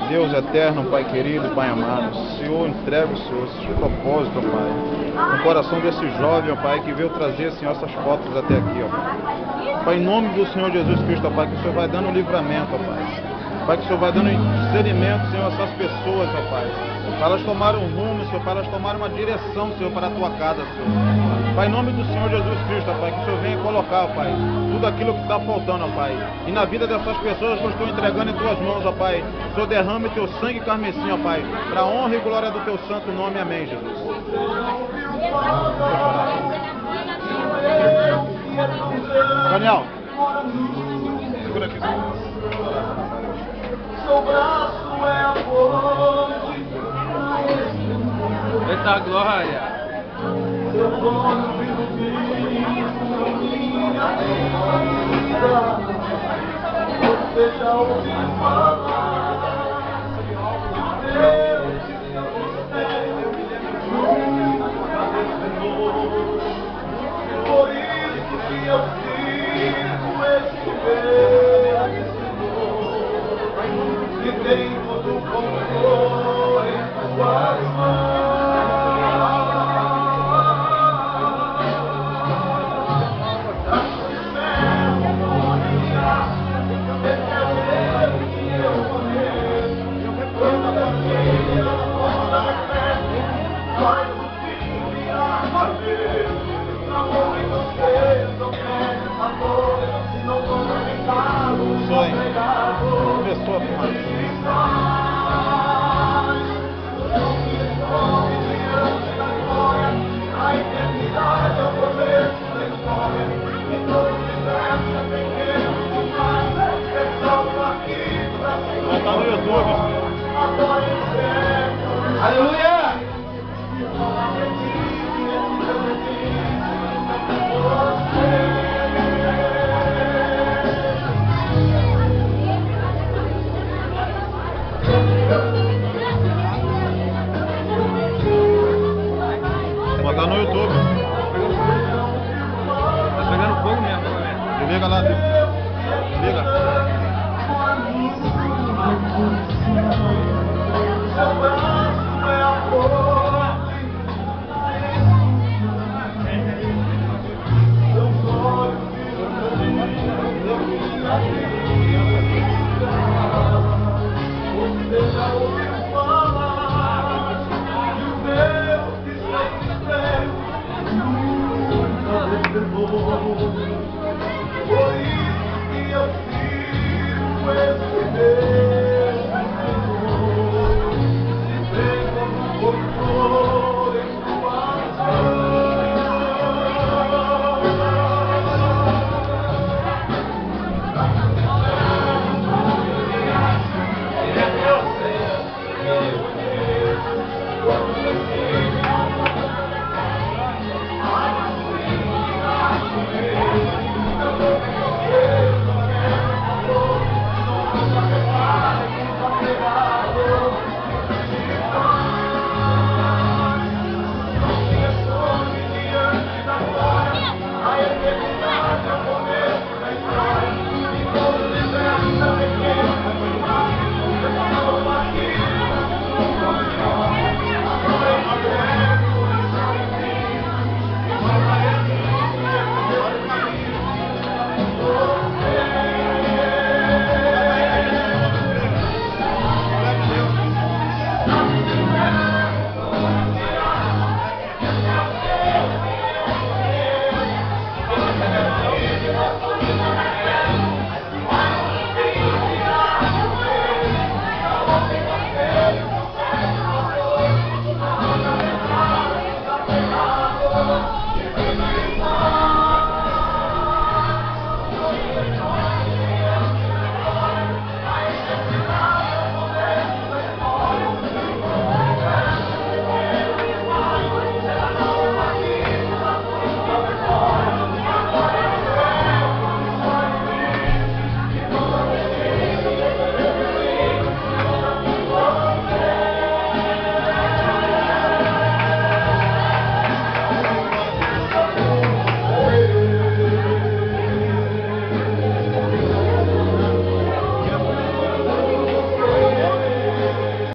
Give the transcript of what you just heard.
Deus eterno, Pai querido, Pai amado, Senhor, entrega o Senhor esses propósitos, Pai, no coração desse jovem, ó Pai, que veio trazer, Senhor, essas fotos até aqui, ó Pai. Pai, em nome do Senhor Jesus Cristo, ó Pai, que o Senhor vai dando livramento, ó Pai. Pai, que o Senhor vai dando discernimento, Senhor, a essas pessoas, ó Pai, para elas tomarem um rumo, Senhor, para elas tomarem uma direção, Senhor, para a Tua casa, Senhor. Pai, em nome do Senhor Jesus Cristo, ó Pai, que o Senhor venha colocar, ó Pai, tudo aquilo que está faltando, ó Pai. E na vida dessas pessoas que eu estou entregando em Tuas mãos, ó Pai, o Senhor derrame Teu sangue carmesim, ó Pai, para a honra e glória do Teu santo nome. Amém, Jesus. Daniel, segura aqui. Seu braço é a fonte. Eita glória! Seu nome ilumina minha vida. Você já ouviu falar de Deus que por isso que eu sigo este meu que tem todo o controle em Suas mãos. Começou a tomar. A eternidade é o começo da história. E todo o universo é pequeno demais. Estamos aqui para Vai estar no YouTube. Adore o céu. Aleluia!